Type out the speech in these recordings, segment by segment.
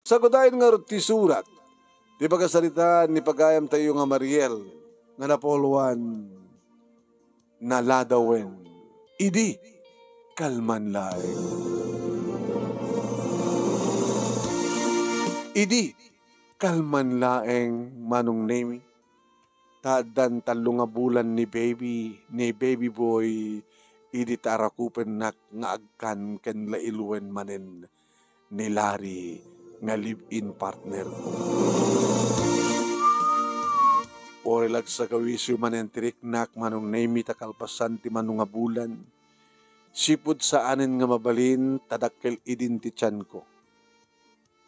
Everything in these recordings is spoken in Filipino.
Sagudayin nga rin ti surat. Di pagkasalita ni pagayam tayo nga Mariel, nga napoluan na ladawen. Idi, kalman laeng. Idi, kalman laeng manong name. Tadan talong nga bulan ni baby boy, idi tarakupen nak nga agkan ken lailuen manen ni Larry nga live-in partner ko. Orelag sa kawisyo manen tiriknak manong name takalpasan ti manong nga bulan. Sipud sa anen nga mabalin tadakkel idin ti tiyan ko.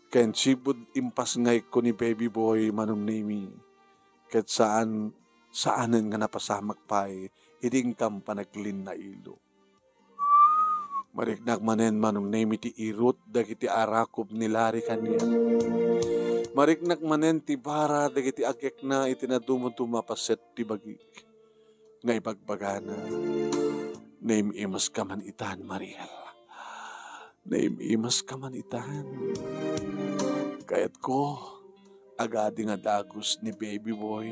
Ken sipud impas ngay ko ni baby boy manong name. Ket saanen nga napasamak pa'y iding kam panaglin na ilo. Mariknak manen manong name ti irot dagiti arakob ni Larry kaniya. Mariknak manen ti bara dagiti agek na itinadumot-tumapaset ti bagik. Nga ibagbagana. Name imas kaman itan, Mariel. Name imas kaman itan. Kayat ko, agadi nga dagos ni baby boy.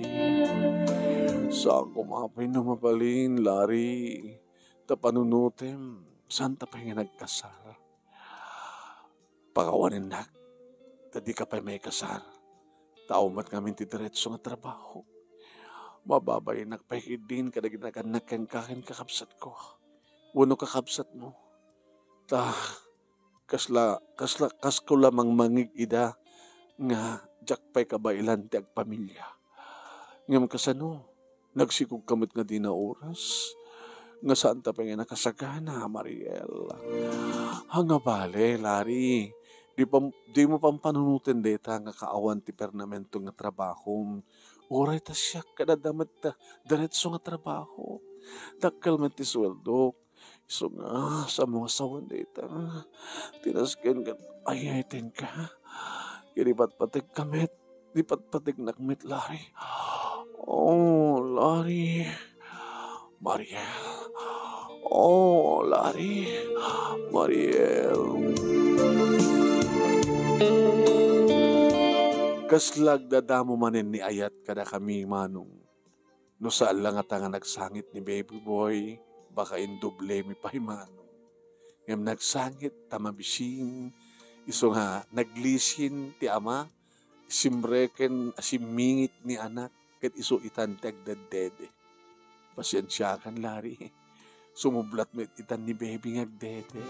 Saan kumapay na mapalin, Larry? Tapanunutem, saan tapay nga nagkasal? Pakawanin na, tadi ka pa'y may kasal. Taumat ngamin ti diretso nga trabaho. Mababay nakpahidin kadaginagan kang kakin kakabsat ko. Wano kakabsat mo. Kas ko lamang mangig ida nga jakpay kabailan ti agpamilya. Ngam kasano, nagsikog kamot nga di na oras. Nga saan ta pa nga nakasagana, Mariel. Hanga bale, Larry. Di mo pampanunutin deta nga kaawan ti pernamento nga trabaho. Oray ta siya kadadamat ta diretso nga trabaho. Dakkel man ti sweldo. So nga sa mga sawan deta. Tinasken ka ayaiten ka. Ilipat patig kamit. Lipat patig nakmit, Larry. Oh, Larry. Mariel. Oh, Larry. Mariel. Kaslag dadamo manen ni ayat kada kami manong. No saan lang at nga nagsangit ni baby boy, baka indoble mi pa'y manong. Ngam nagsangit, tamabisin, iso nga naglisin ti ama, simreken asimingit ni anak, ket iso itantag daddede. Pasensya kan, Larry. Sumublat met itan ni baby ngagdede.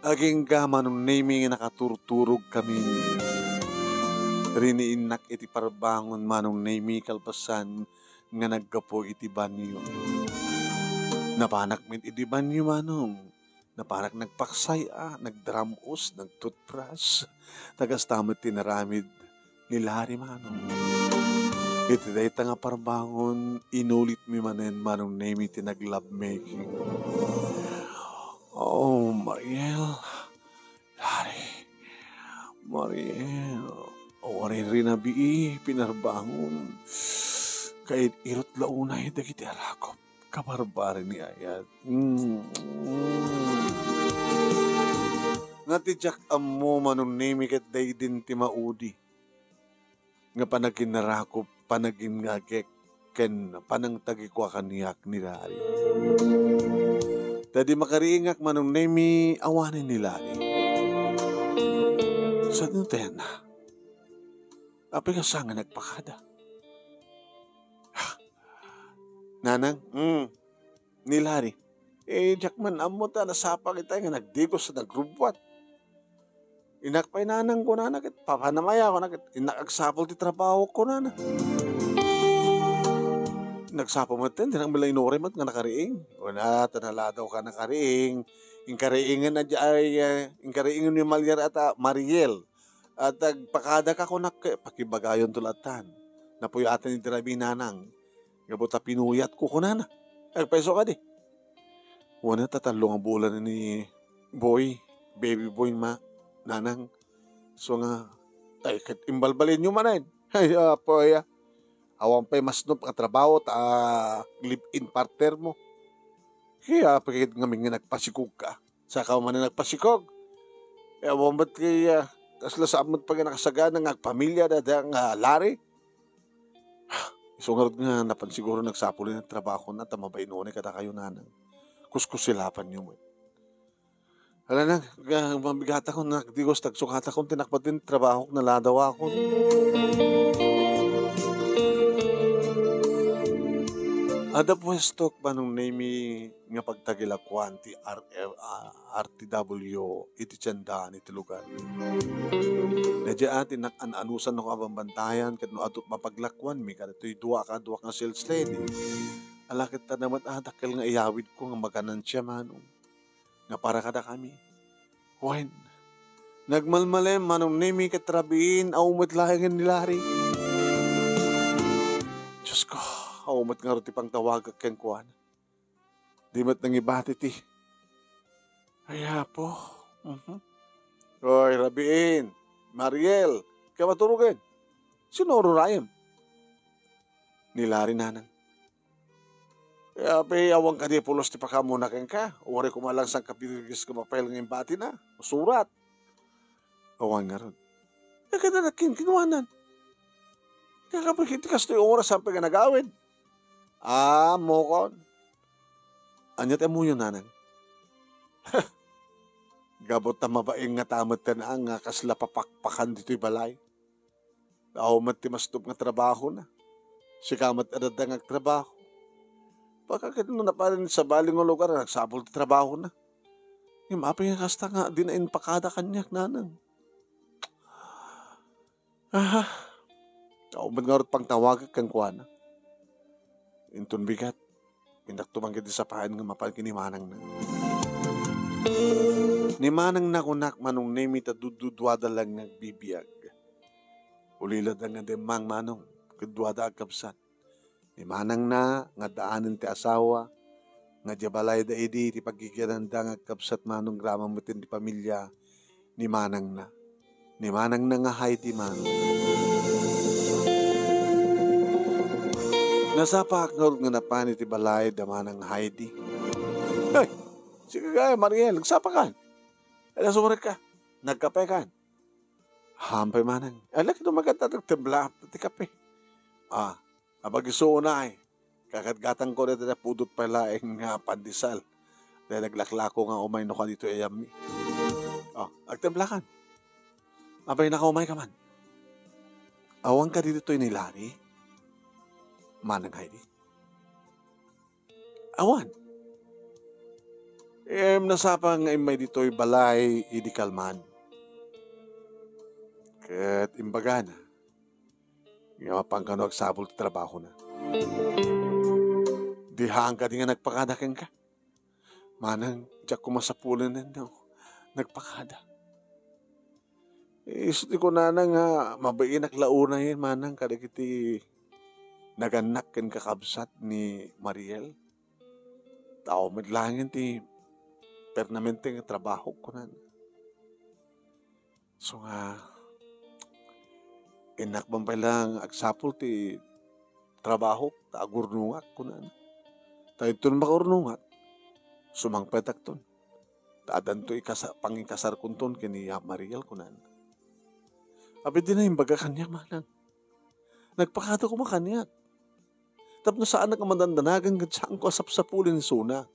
Aging gama nung naming nakaturturog kami. Riniinak iti parbangon manong nami kalpasan nga naggapo iti banyo. Napanak mit iti banyo manong. Napanak nagpaksay nagdramus, nagtutbrush. Tagas tamot tinaramid ni Larry manong. Iti dayta nga parbangon, inulit mi manen manong nami tinag-love making. Oh, Mariel. Larry. Mariel. Orin rin na pinarbangon. Kahit irot launay, dagiti arakop. Kabarbari ni ayat. Natidyak ammo manong nami kat day din ti maudi. Nga panagin narakop, panagin ngagek, ken panang tagikwa kaniyak ni Larry. Tadi makariingak manong nami awanin ni Larry. Sa nuten, api ka sa nga nagpakada. Nanang, ni Larry. Jackman, amo ta, nasapa kita nga nagdigos sa nagrubwat. Inakpay nanang ko na nakit, papanamaya ko nakit, inakagsapol ti trabaho ko na. Nagsapo mo din, dinang mila inore mat nga nakariing. Wala, tanala daw ka nakariing. Inkariingan na inkariingan yung Malyar at Mariel. At pagpakada ka ko pakibagayon tulatan. Napuyatan ni Dirabi nanang. Gabuta pinuyat ko kunana. Agpeso ka di. Wala tatalong ang bulan ni baby boy nanang. So nga, ay imbalbalin nyo manin. Ay, apoy awang pa'y mas no pagkatrabaho live-in partner mo. Kaya pagkakit nga nagpasikog ka. Saka man na nagpasikog. Ewan ba't kay kasla sa amot pag nakasagana nga pamilya na da nga lari. Isungarod nga napansiguro nagsapuli ng trabaho na tamabay noon kada kayo nanang. Kuskusilapan niyo mo. Hala na, mabigata ko na, digos tagsukata ko, tinakpat din trabaho na ladawa ko. Ada pwesto manong name nga pagtagilakwan ti RTW iti tiyanda iti lugar. Nadya atin nakananusan no kabambantayan kat no ato mapaglakwan mi kada to'y duwa ka sales lady. Alakit ta naman dakil nga iyawid ko nga maganan siya manong. Nga para kada kami. Wen, nagmalmalem manong name katrabiin umot lahingin nilari. Diyos ko, umot nga roti pang tawag kang kuwan. Di mat nang ibati ti. Kaya po. Hoy, Rabiin, Mariel, kaya maturugin. Sinuro rayam. Nilari nanang. Kaya awang ka di pulos ti pakamuna kang ka. Uwari kumalang sang kapirigis ka mapayal ng imbati na. Surat. Awang nga ron. Kaya ka na kinuwanan. Kaya kapag hindi ka sa oras sampai ka nagawid. Mokon. Anyat mo yun nanang. Gabot na mabaing nga tamat ka na nga kasla papakpakan dito'y balay. Naumat ti mastup nga trabaho na. Sikamat adad nga trabaho. Pagkakit mo na pa rin sa baling ng lugar, nagsabol ti trabaho na. Yung mapay nga kasta nga, di na inpakada kanyak nanang. Naumat nga rin pang tawag kang kuwana. Intun bigat. Pindak tumanggit sa pahan nga mapagkinimanang na. Ni manang nakunak manong nemi ta dududwada lang nagbibiyag. Ulilad lang nga demang manong kudwada agkapsat. Ni manang na nga daanan ti asawa nga jabalay da idi ti pagkikiranda nga agkapsat manong grama mutin ti pamilya ni manang na. Ni manang na nga hay ti manong. Nasapak nga napani ti balay da manang Heidi. Hey, sige kaya Mariel, nagsapakan. Ala sumurik ka, nagkape kan. Hampay manang. Ala kito magkata nagtembla ti kape. Abag isuo na ay. Kakatgatang ko na pudot pala ang pandesal. Dahil naglaklako nga umay no ka dito ayami. Agtembla kan. Abay nakaumay ka man. Awang ka dito nilari. Manang Heidi. Awan. Nasapang nga may dito'y balay idi kalman. Kat imbaga na. Nga mapangkano agsabol trabaho na. Dihang ka di nga nagpakadakin ka. Manang, diyak kumasapulan na daw. Nagpakada. Isuti ko na nga mabain naklauna yun manang kadagiti naganak ken kakabsat ni Mariel. Tao midlangin ti permanente nga trabaho ko na. So nga, inakbang pa lang agsapol ti trabaho, taagurnungat ko na. Tayo ito na makaurnungat, sumangpetak ton. Taadan to pangikasar kunton kini Mariel ko na. Abi din na yung baga kanya manang. Nagpakado ko makanyat. Tapos saan nakamandandanagan gatsaan ko asap-sapulin suna.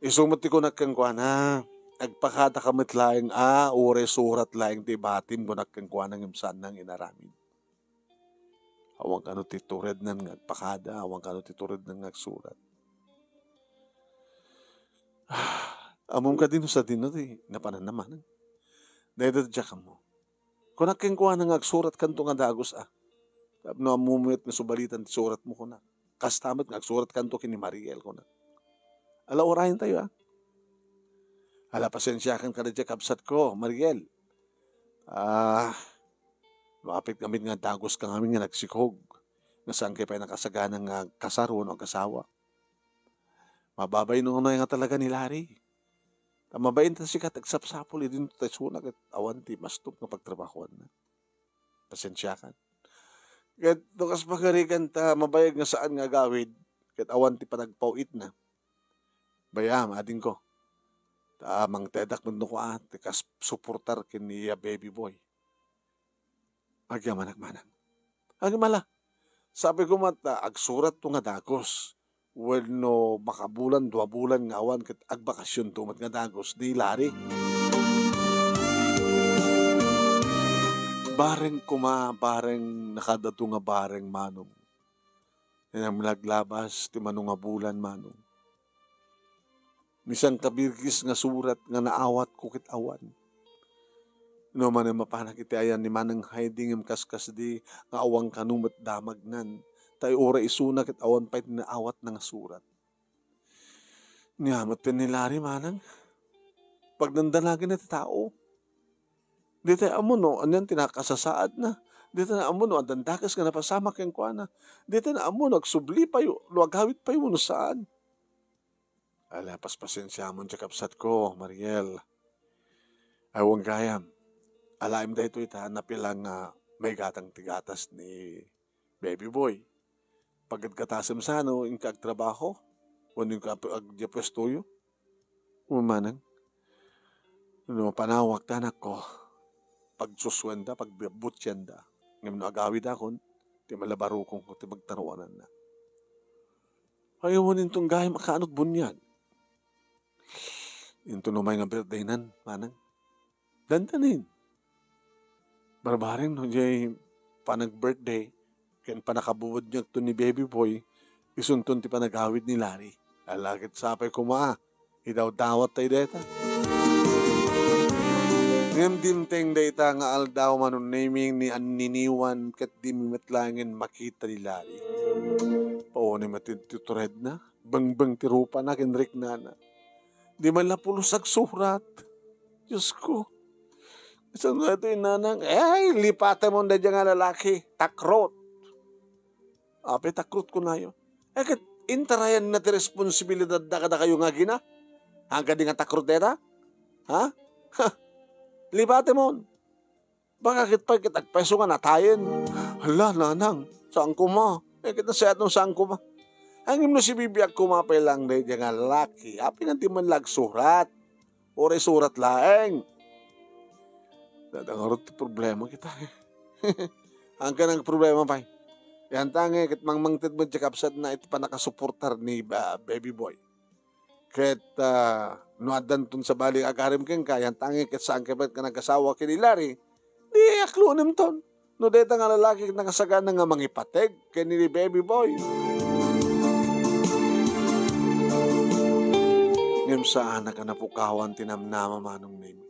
Isumati ko nagkangkwana. Agpakada kamit laing ure surat laing ti batim ko nagkangkwana ng imsan ng inaramin. Awang kano titured ng agpakada, awang kano titured ng agsurat. Among ka din sa dino di napanan naman. Dahil dyan ka mo. Kung nagkangkwana ng agsurat kanto nga dagos Tapos na mumuyat na subalitan ti surat mo ko na. Kastamat nga agsurat kanto kini Mariel ko na. Ala orahin tayo Ala pasensya kan kada dyan kapsat ko, Mariel. Mapit kami nga dagos ka kami nga nagsikog. Nga saan kayo pa nakasagana nga kasaron o kasawa. Mababay nung nga talaga ni Larry. Mabayin ta sikat agsapsapol din tayo sunak at awanti mastup nga pagtrabahuan na. Pasensya kan. Kat tukas pagarikan ta mabayag nga saan nga gawid kat awanti pa nagpauit na. Bayam ading ko. Tamang tedak no ko kas suportar kini baby boy. Agya manang. Mala. Sabi ko mata, agsurat to nga dagos. Wenno makabulan, 2 bulan nga awan ket agbakasyon to mat nga dagos di lari. Bareng nakadato nga bareng manong. Naglabas ti manong nga bulan manong. Misang kabirgis nga surat nga naawat ko kit awan. No man mapanak iti ayan ni manang hiding kaskas di nga awang kanumat damagnan. Tayo ora isuna kit awan pa naawat nga surat. Niyamat pinilari manang. Pag nandanagin na tao. Di tayo amo no, anyan tinakasasaad na. Di tayo na amo no, andandakas nga napasama keng kwa na. Di tayo na amo no, agsubli pa yun, luagawit pa yun no saan. Ala, paspasensya mo siya kapsat ko, Mariel. Awang gayam. Alaim da ito napilang may gatang tigatas ni baby boy. Pagkatasim sa ano, yung kagtrabaho, wano yung agdiapwestuyo, umanang. No, panawag tanak ko, pagsuswenda, pagbutyenda, ngayon no agawid akon, ti malabaro kong ti magtaruanan na. Ayaw mo nitong gaya makaanot bunyan. Ito numay nga birthday nan, manang. Dandanin. Barbaring no, jay panag-birthday, kaya panakabuwad niya ito ni baby boy, isuntun ti panagawid ni Larry. Alakit sapay kumaa, idaw-dawat tayo deta. Ngayon dimteng deta nga aldaw manon naming ni aniniwan kat dimimetlangin makita ni Larry. Oo ni matitutured na, bang tirupa na, kinrik na. Di man lapulusag surat. Diyos ko. Isang nga ito yung nanang, lipate mo na dyan nga lalaki, takrot. Ape, takrot ko na yun. Kat intarayan na ti responsibilidad na kada kayo nga gina. Hanggang di nga takrot deta? Ha? Lipate mo. Baka kit agpeso nga natayin. Hala, nanang, saan ko ma? Kita sa atong saan ko ma? Ang imno si bibiyag kumapay lang na dyan nga lalaki. Ape nanti man lag surat. Ore surat laeng. Dadangarot ti problema kita. Ang kanang problema pa. Yan tangi, kit mangmangtid mo kapsad na ito pa nakasuportar ni baby boy. Kit nuadan tun sa balik agarim keng ka, yan tangi, kit saan kapat ka nagkasawa kinilari, di aklunim ton. No deta nga lalaki nakasagan nga mangipateg kay ni baby boy. Ngem saan na ka napukawan tinamnama manong name.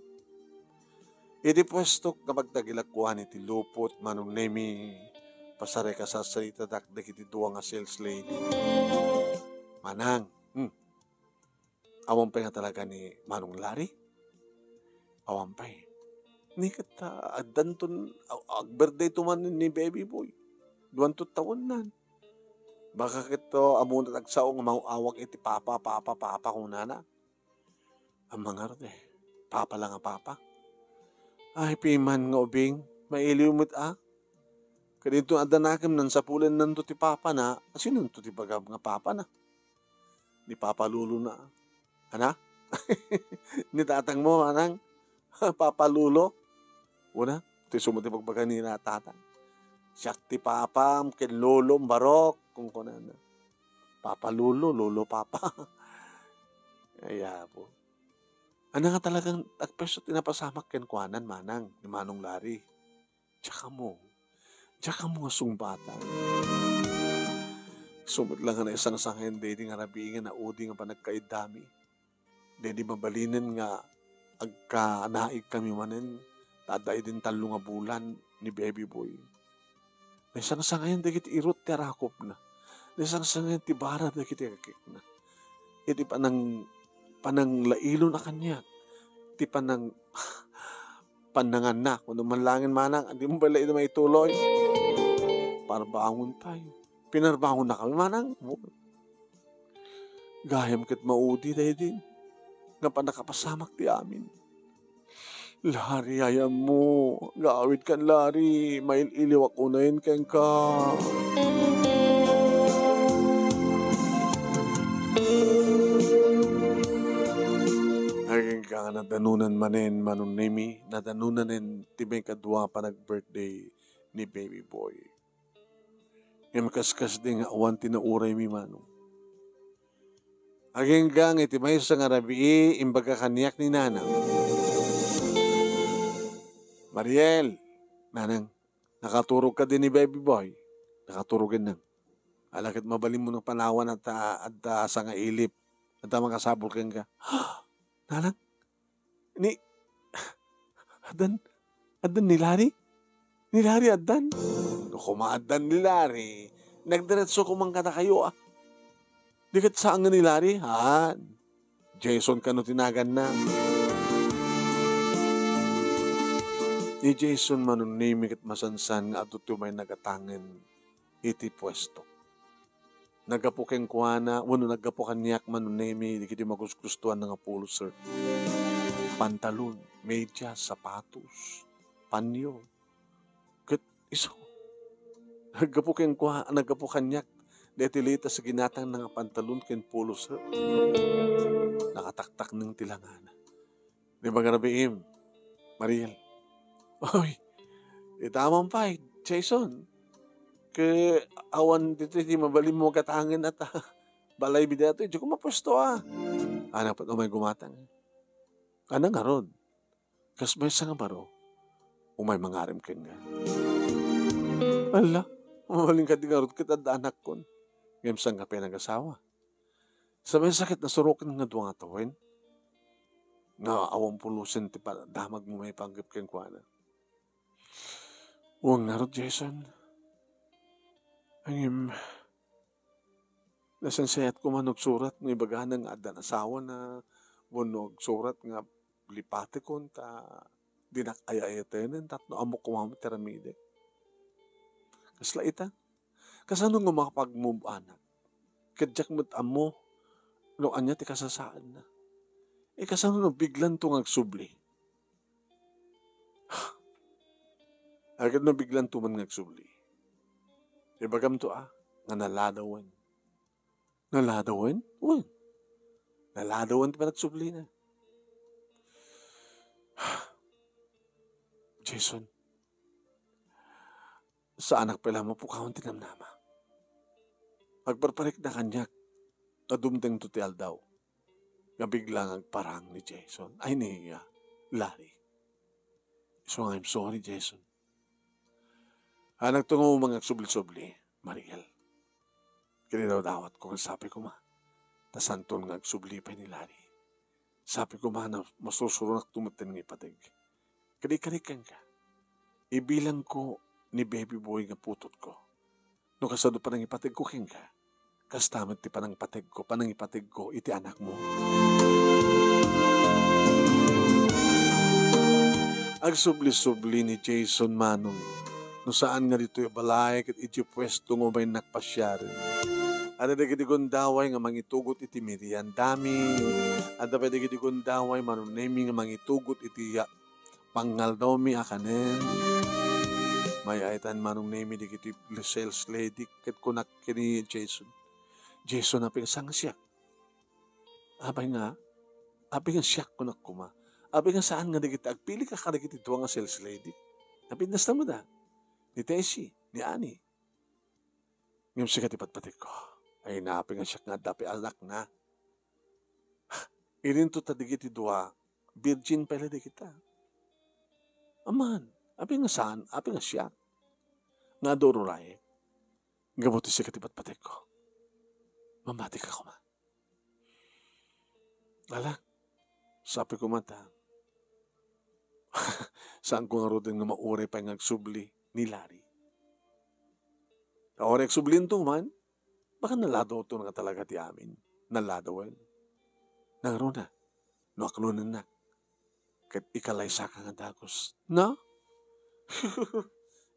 Iti pwesto kapag tagilakkuhan iti lupot manong nemi pasare ka sa salita dakdak iti duwa nga sales lady. Manang, awampay nga talaga ni Manong Larry? Awampay. Ni kata adanton birthday tuman ni baby boy. 20 taon nan. Baka kito amon tagsaw nga mauawag iti papa kung nana. Ang mga ron papa lang ang papa. Ay, piman nga ubing, mailiumit Kadito adanakim nan sapulan nan to ti papa na, sino to ti bagab nga papa na? Ni papa lulo na. Ana? Ni tatang mo, anang? Papa lulo? Una, ti sumuti pagbaga ni na tatang. Siyak ti papa, kin lolo, barok, kung kunan na. Papa lulo, lolo papa. Kaya po. Ano nga talagang agpeso tinapasamak ken kuanan manang ni Manong Larry. Tsaka mo nga sumbatan. Sumit lang nga na isang sanghen, dedi nga rabingan na udi nga panagkaidami. Dedi mabalinin nga agka-naig kami manen, taday din talo nga bulan ni baby boy. Na isang sanghen, dagit irot ti arakop na. Na isang sanghen, ti bara dagit ikakik na. Iti panang lailo na kanya. Ti panangan na. Kung manlangin manang, hindi mo bala ito may tuloy. Parbangon tayo. Pinarbangon na kami manang. Gayam kat maudi tayo din. Nga pa nakapasamak ti amin. Lari, ayam mo. Gawid kan Lari. May iliwak unayin keng ka. nga nadanunan manen manunimi, nadanunanen ti may kadwa pa nag-birthday ni baby boy. Yung kaskas din nga awan tinauray mi manong. Aging gang iti may sa nga rabii, imbaga kaniyak ni nanang. Mariel, nanang, nakaturog ka din ni baby boy. Nakaturogin nang. Alakit mabalim mo ng panawan at sa nga ilip. At makasabol kang ka. Nanang, ni, adan nilari? Nilari adan? No, kumaadan nilari. Nagdiretso kumang ka na kayo ah. Di kat saan nga nilari? Ha? Jason ka no tinagan na. Ni Jason manunimik at masansan nga ato may nagatangin iti pwesto. Nagapukeng kuana, wano nagapukan niyak manunimi, di kiti magusgustuhan ng Apollo sir. Pantalon, medyas, sapatos, panyo. Kat iso. Nagapukan niyak, detilita sa ginatang ng pantalon ken polo sir. Nakataktak ng tilangana. Di ba garabiim, Mariel? Oy, itamang pa, Jason. Ke awan dito di mabalim mo katangin at balay bida ito. Di ko mapusto ah. Anak pa umay gumatang. Anang aron. Kas may nga baro. Umay mangarim ken nga. Ala, umaling ka di nga rot kita da anak kon. Ngayon sang ka pinag-asawa. Sa may sakit na surukin nga duwang atawin. Nga awang pulusin ti damag mo may panggap ken kuana. Huwag nga rot, Jason. Ang nasansayat ko man surat ng ibaga ng adan asawa na wanog surat nga lipate kon ta dinakaya-ayatayin tatno amok kumamit teramide. Kasla ita. Kasano nga makapag-move anak? Kadyak mo't amo no anya ti kasasaan na. Kasano no biglan to ngagsubli? Agad no biglan to man ngagsubli. Ibagam to nga naladawan. Naladawan? Uy. Naladawan ti panagsubli na. Jason, sa anak pala mo po kaunti namnama. Magparparik na kanyak, nadumdeng tutil daw. Nga biglang agparang ni Jason. Ay niya, Larry. So I'm sorry, Jason. Anak tungo mga subli-subli, Mariel. Kini daw dawat ko, sabi ko ma. Tasanton nga agsubli pa ni Larry. Sabi ko ma na masusurunak tumatin ng ipatig. Kari-karikan ka. Ibilang ko ni baby boy nga putot ko. No kasado pa ng ipatig ko king ka. Kastamit ti panang patig ko, panang ipatig ko, iti anak mo. Agsubli-subli ni Jason Manong. No saan nga dito yung balay, kat iti pwesto ngo may nakpasyarin. Ada dagiti gundaway nga mangitugot iti Miriam dami. Ada pa dagiti gundaway manunemi nga mangitugot iti pangaldomi akanen. May aitan manong nemi dagiti sales lady ket kunak kini Jason. Jason na pingasang siyak. Abay nga siyak kunak kuma. Abay nga saan nga dagiti agpili ka kadagiti duwa nga sales lady. Napindas na mo da. Ni Tessie, ni Ani. Ngayon siya katipatpatik ko. Ay naapin nga siya nga dapi alak na. Irin to tadigiti dua, virgin pala di kita. Aman, api nga saan, api nga siya. Nga doruray, gabuti siya katipatpatik ko. Mamati ka kuma. Ala, sabi ko mata. Saan ko nga rodin nga maure pa nga agsubli ni Larry. Kaorek sublin to man, baka nalado to nga talaga ti amin. Naladawan. Nangrona, no aklunan na. Kat ikalay sa ka nga dagos. No?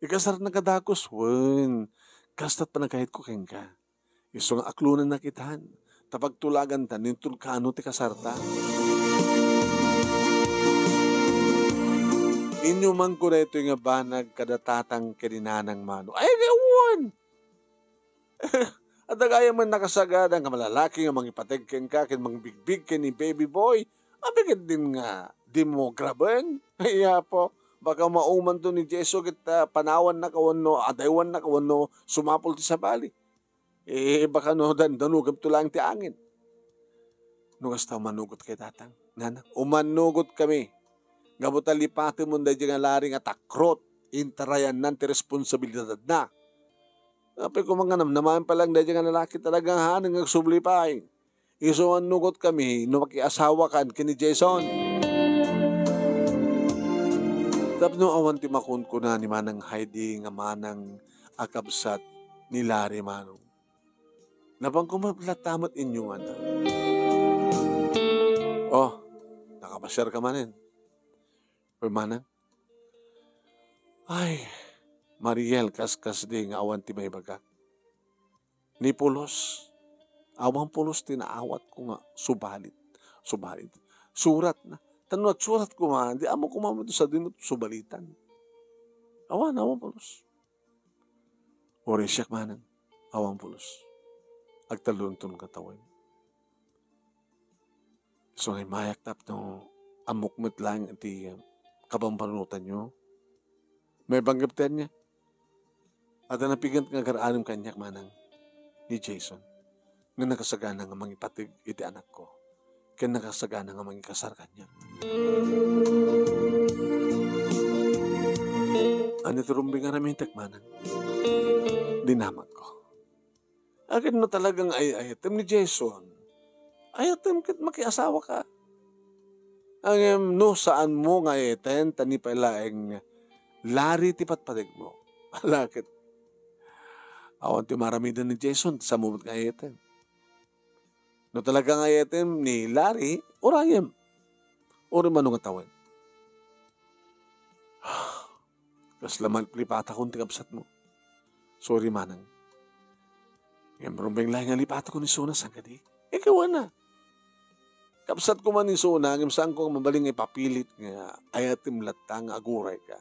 Ikasar na kadagos. Wen, kastat pa nagkahit ko ken ka. Iso nga aklunan na kitahan. Tapag tulagan ta, nintulkano ti kasarta. Inyo man ko na ito nga banag kadatatang kininanang mano. Ay, gawan! At agaya man nakasagada nga malalaki nga mangipatig ken ka, ken mangibigbig ken ni baby boy. Abigid din nga, di mo graben. Kaya po, baka mauman to ni Jesu kita panawan na kawano, adaywan na kawano, sumapol ti sa bali. Baka no, danugab to lang ti angin. Nugas ta manugot kay tatang. Nana, umanugot kami. Gabuta lipati mo da nga laring at akrot, intarayan nan ti responsibilidad na. Ape ko mga naman pa lang da nga lalaki talagang hanang nagsublipay. Iso nugot kami, no makiasawa kan kini Jason. Tapno awan ti makun ko na ni manang Heidi nga manang akabsat ni Larry manong. Napang kumapilatamat inyong anak. Oh, nakapasyar ka manin. Or manang? Ay, Mariel, kaskas di nga awan ti may baga. Ni Pulos, awang Pulos tinaawat ko nga, subalit. Surat na. Tanong at surat ko nga, di amo kumamito sa dinot subalitan. Awan Pulos. Ori siyak manang, awang Pulos. Agtaluntun katawan. So, ay mayak tap no, amukmit lang iti kapampanutan nyo. May banggapten niya. At napigant nga garaanim kanyak manang ni Jason. Nga nakasagana nga mangipatig iti anak ko. Kaya nakasagana nga mangikasar kanya. Ano turumbing nga namin takmanang. Dinamag ko. Agad no talagang ayatem ni Jason. Ayatem kit makiasawa ka. Ang no saan mo nga ayatem tani palaeng lari ti patpatig mo. Alakit. Awan ti maramidan ni Jason sa mumot nga ayatem. No talagang ayatem ni Larry, orayem. Ori manong atawin. Kaslaman lipata kong tingapsat mo. Sorry manang. Ngayon marumbeng lang nga lipata ko ni Suna sang kadi. Ikaw na. Kapsat ko man ni Suna, ngayon saan ko mabaling ipapilit nga ayatim latang aguray ka.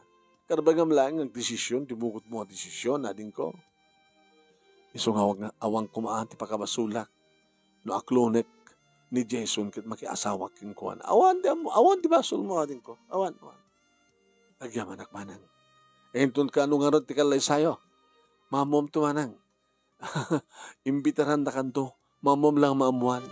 Karabagam lang ang desisyon, tibukot mo ang desisyon, ading ko. Iso nga awang kumaan ti pakabasulak. No aklonek ni Jason kit makiasawa king kuan. Awan di basol mo ading ko. Awan. Agyaman akmanang. Entun ka ano nga ron ti kalay sayo. Mamom tumanang. Imbitaran na kanto. Mamom lang maamuan.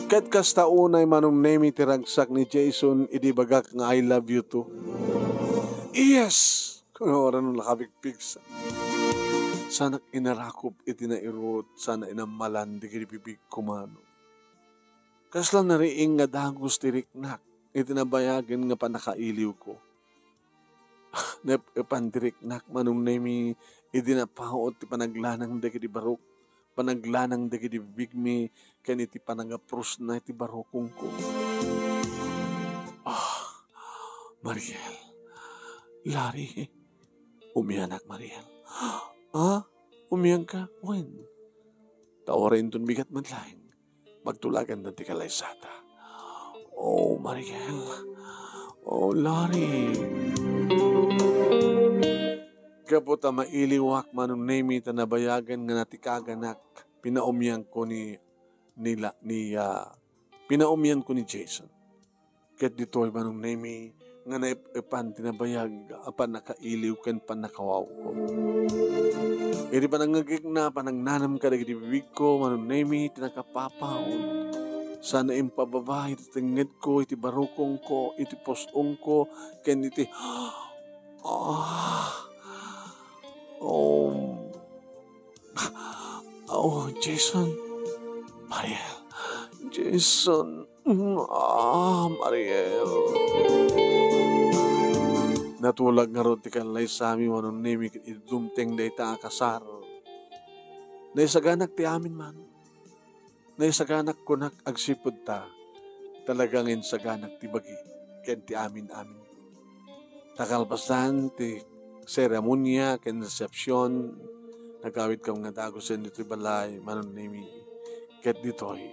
Ket kasta unay manong nemi tiragsak ni Jason idibagak nga I love you too. Yes! Kung oran nung nakabigpig sa. Sana inarakop iti nairot, sana inamalan di kinipibig kumano. Kasla na riing nga dagos tiriknak, itinabayagin nga panakailiw ko. Pandiriknak manong nemi idinapaot ti panaglanang da kiti barok, panaglanang da kiti bibigmi, kaniti panangapros na iti barokong ko. Mariel. Larry, umiyanak Mariel. Umiyan ka? When? Tawarin dun bigat man lang. Magtulagan na ti kalaysata. Oh, Mariel. Oh, Larry. Kaputa mailiwak manong nemi tanabayagan nga natikaganak. Pinaumyan ko pinaumyan ko ni Jason. Ket dito'y manong nemi nga naipan tinabayag apan nakailiw ken panakawaw ko. Iri panangagik na panangnanam ka dagiti bibig ko manong nemi tinakapapawon. Sana impababa iti tinged ko, iti barukong ko, iti posong ko, ken iti Jason. Mariel. Jason. Mariel. Natulag nga ron ti kanlay sami manong nemi idumteng da ita akasar. Naisaganak ti amin man. Naisaganak kunak agsipod ta. Talagang insaganak ti bagi. Ken ti amin. Takalpasan ti seremonya ken resepsyon. Nagawit kam nga dagosen dito balay manong nemi. Ket ditoy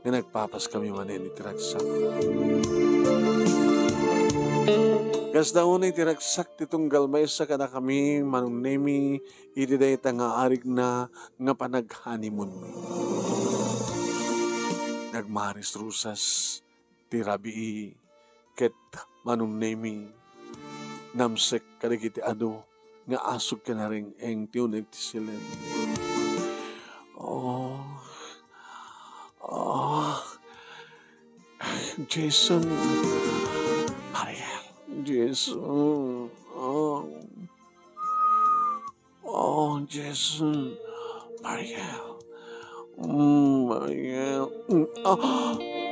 nga nagpapas kami manen iti ragsak. Kas daunay tinagsak titunggal may sa kana kami manunemi iti dayta nga arig na nga panaghanimon mi. Nagmaris rusas ti rabii ket manunemi namsek kadagiti ado nga asog ka na rin eng tiunig ti silen. Oh, oh, Jason, Mariel, Jason, Jason, Mariel, Mariel,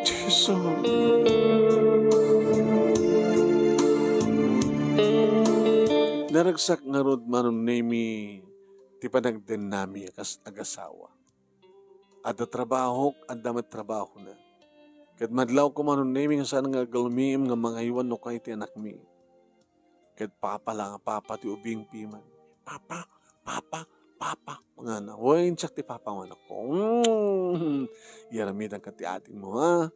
Jason. Naragsak nga rod manunemi ti panagden nami kas agasawa. Ada trabaho, ada trabaho na. Kat madlaw ko manunemi nga saan nga galmiim nga mga iwan no kay ti anak mi. Kat papa lang, papa ti ubing piman. Papa, papa, papa. Mga na, huwag tsak ti papa nga anak ko. Yaramitan ka ti ating mo, ha?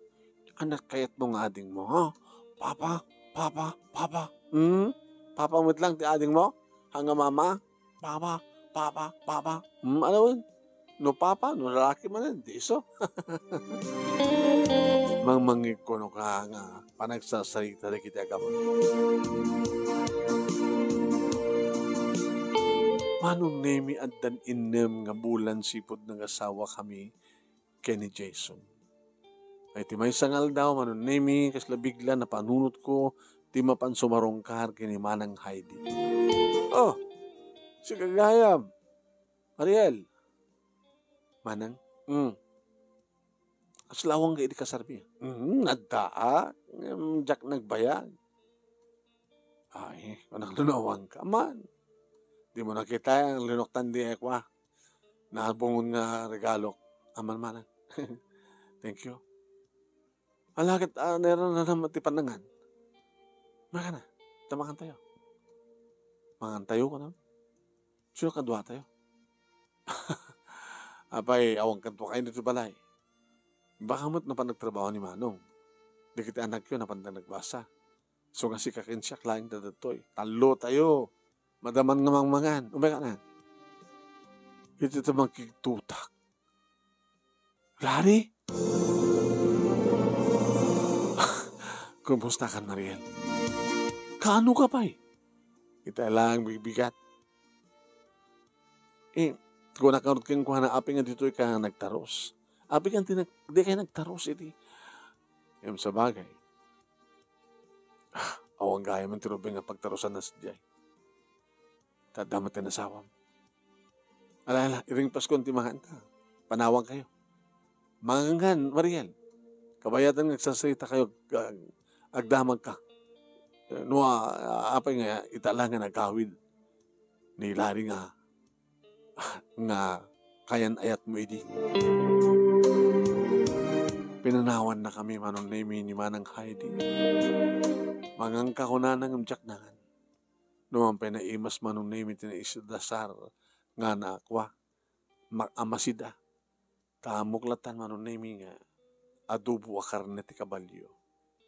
Anak kayat mo nga ating mo, ha? Papa, papa, papa. Papa mo't lang ti ading mo? Hanga mama? Papa, papa, papa. Ano yun? No papa, no lalaki man yun. Di so. Mangmangig ko no ka nga panagsasarita na kita ka mo. Manunemi addan inem nga bulan sipod ng asawa kami Kenny Jason. Ay ti may sangal daw manunemi kasla bigla na panunot ko ti mapan sumarongkar kini Manang Heidi. Oh, si Kagayam. Ariel. Manang? Aslawang kayo di kasarbi. Naddaa. Jak nagbayag. Ay, anang lunawang ka man. Di mo nakita ang lunoktan di ekwa. Nabungon nga regalo. Aman Manang. Thank you. Alakit, meron na naman ti panangan. Maka na, tamakan tayo. Mangan tayo ko na. Sino kadwa tayo? Apay, awang kanto kayo nito balay. Baka mo't napanagtrabaho ni Manong. Di kita anak yun, napandang nagbasa. So nga si kakinsyak laing dadatoy. Talo tayo. Madaman nga mangmangan. Umay ka na. Ito ito magkitutak. Lari? Kumusta ka, Mariel? Kaano ka pa eh? Kita lang bibigat. Kung nakarot kang kuha na api nga dito ka nagtaros. Api kang di kayo nagtaros iti. Yung sa bagay. Awang gaya man tirubing nga pagtarosan na sa diyay. Tadamat na nasawam. Alala, iring Paskong timahan ta. Panawang kayo. Mangangan, Mariel. Kabayatan nagsasalita kayo, agdamag ka. Apay nga, italangan nagkawid. Nilari nga kayan ayat mo idi. Pinanawan na kami manunemi ni Manang Heidi. Mangang kakunan ng amtsak nangan. Numampay na imas manunemi tinaisdasar nga na akwa. Amasida. Tamuklatan manunemi nga adobo a karne ti kabalyo.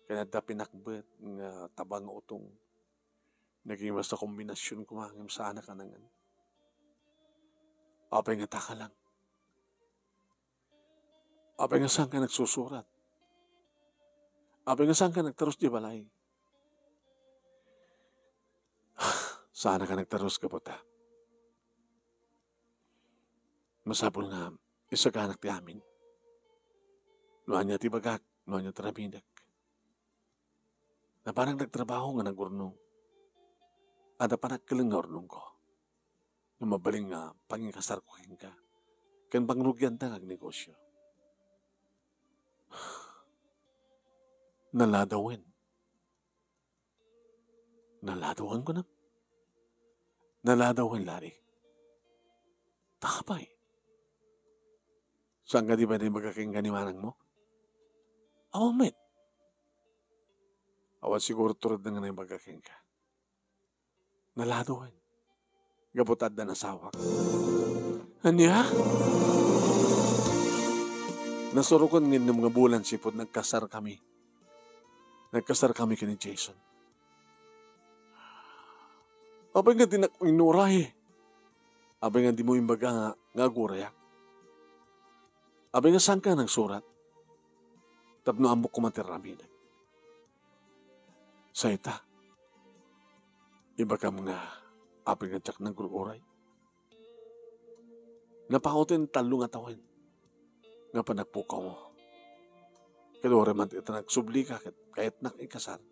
Kaya da pinakbet nga tabang utong. Naging mas na kombinasyon kumangim sa anak anangan. Apay nga taka lang. Apay nga saan ka nagsusurat. Apay nga saan ka nagtaros di balay. Sana ka nagtaros ka po ta. Masabol nga isa ka anak ti amin. Noan niya ti bagak, noan niya tarabinak. Na parang nagtrabaho nga nagurnong. At na parang kaling nga urnong ko. Na mabaling nga pangingkasar ko ka. Kan pangrugyan ta nga negosyo. Naladawin. Naladawan ko na. Naladawin, Lari. Takapay. Saan ka di ba din magaking ganimanang mo? Awamit. Awan siguro turod na nga na yung magaking ka. Naladuin. Gabutad na nasawak. Anya? Nasurukon ngin ng mga bulan sipod nagkasar kami. Nagkasar kami kini Jason. Apay nga tinak inuray. Apay nga di mo imbaga nga guraya. Apay nga saan ka nang surat? Tapno amok kumatirami. Sa ita, iba ka mga apay nga tsak ng gururay. Napakotin talo nga tawin. Nga panagpukaw mo. Kadore man ito nagsubli ka kahit nakikasar.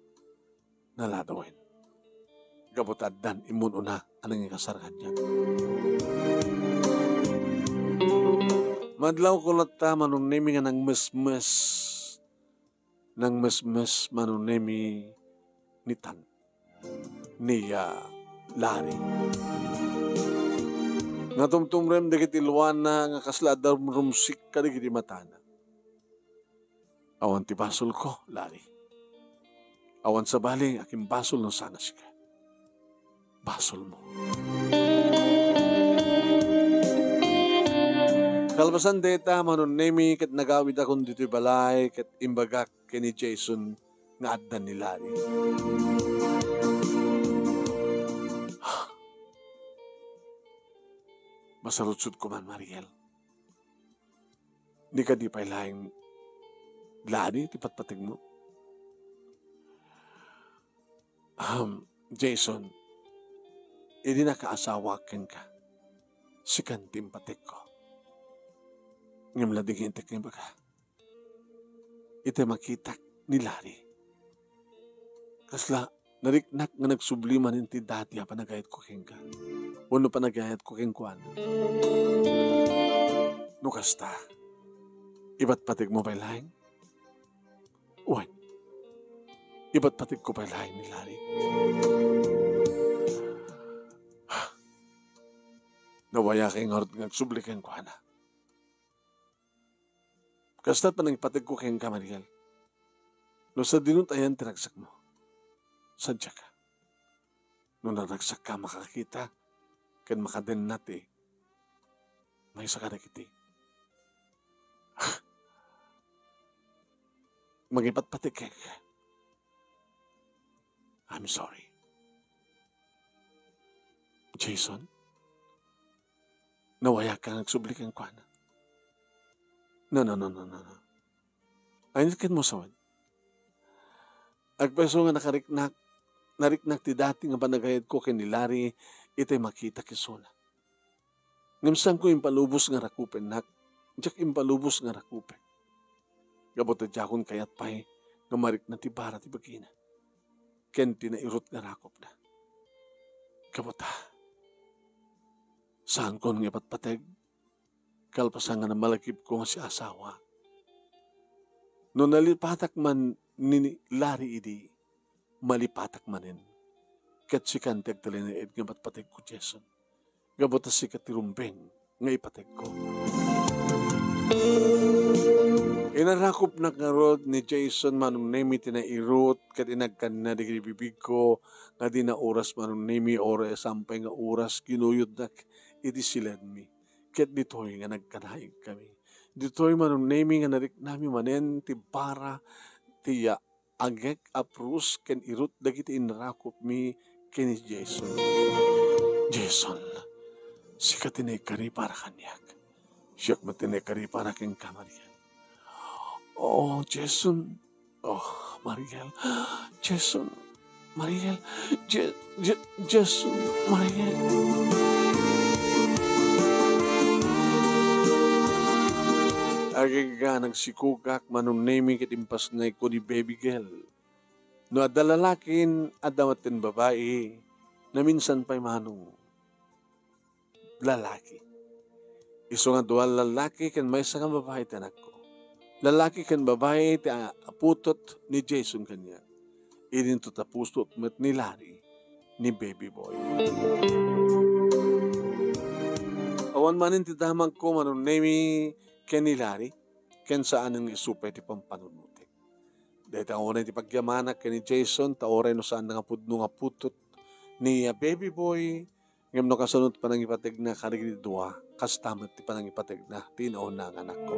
Naladawin. Gabutad dan imun una anang ikasar kanya. Madlaw ko lata manunemi nga ng mes-mes. Nang mes-mes manunemi ni Tan. Niya Lari. Nga tumtumrem dagit ilwana nga kasladar rumsik ka dagiti matana. Awan ti basol ko, Lari. Awan sa baling aking basol no sanas ka. Basol mo. Kalbasan deta manunemi ket nagawid akong dito'y balay ket imbagak kini Jason nga addan ni Lari. Masarutsud ko man, Mariel. Di ka di pa ilahing Lari, ti patpatig mo. Jason, hindi nakaasawakin ka. Sikan timpatik ko. Ngam ladigin tek ni baga. Ite makitak ni Lari. Kasla, nariknak nga nagsubliman inti dati pa nagayat ko king ka. Uno pa nagayat ko king kuan. No kasta, iba't patig mo pa ilahin? Uwan, iba't patig ko pa ilahin ni Lari. Nawaya kay nga nagsubli kang kuana. Kasta't pa nang patig ko kayong Mariel. No sa dinutayan tinagsak mo. Sadya ka. No naragsak ka makakita, kan makaden nati, may isa ka na kiti. Magipat-patig ka. I'm sorry. Jason, nawaya ka nagsubli kang kuana. No. Ayun mo sawad. Agpeso nga nariknak ti dati nga panagayad ko ken ni Lari, itay makita kisuna. Ngamsang ko impalubos nga rakupen nak, jak impalubos nga rakupen. Gabot na jakon kayat pa'y nga marik na ti bara ti bagina. Ken tinairot nga rakop na. Gabot ha. Saan ko nang ipatpateg? Kalpasan nga na malakip ko nga si asawa. No nalipatak man ni Lari idi, malipatak manin. Kat si kanteg talinaid nga patpateg ko, Jason. Gabot si katirumbeng nga ipateg ko. Inarakop na karod ni Jason manunemi tinairot kat inagkan na di bibig ko nga di na oras manunemi ore sampay nga oras kinuyod na iti silad mi. Ket ditoy nga nagkanaig kami. Ditoy manunemi nga narik nami manen ti bara tiya agek aprus ken irut dagiti inarakop mi ken Jason. Jason, si katinay kari para kanyak. Siyak matinay kari para ken kamarian. Oh, Jason. Oh, Mariel. Jason. Mariel. Jason. Mariel. Agaga nagsikugak manunemi kitimpas na ko ni baby girl. No adalalakin adamatin babae na minsan pa'y manong lalaki. Iso nga dual lalaki kan may isa kang babae tanak ko. Lalaki kan babae ti aputot ni Jason kanya. Idin to tapustot met ni Lari ni baby boy. Awan manin ti damang ko manunemi ken ni Lari ken saan ang isupay ti pampanunutik. Dahil ang unay ti pagyamanak ken ni Jason taoray no saan nga pudno nga putot ni baby boy ngem no kasunod pa nang ipatig na karigid dua kastamat ti panang ipatig na tinaw na ang anak ko.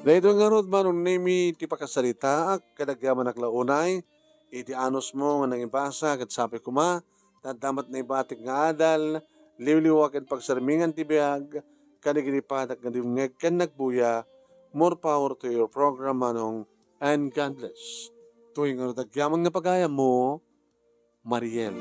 Dahil nga rod manunemi ti pakasalita kadagyaman aklaunay iti anos mo nga nang ibasa ket sabi ko ma, tadamat na ibatik nga adal, liwliwa ken pagsarmingan ti biag, kaniginipadak nga dimngeg ken nagbuya, more power to your program manong, and God bless. Tuwing nga nagyamang nga pagaya mo, Mariel.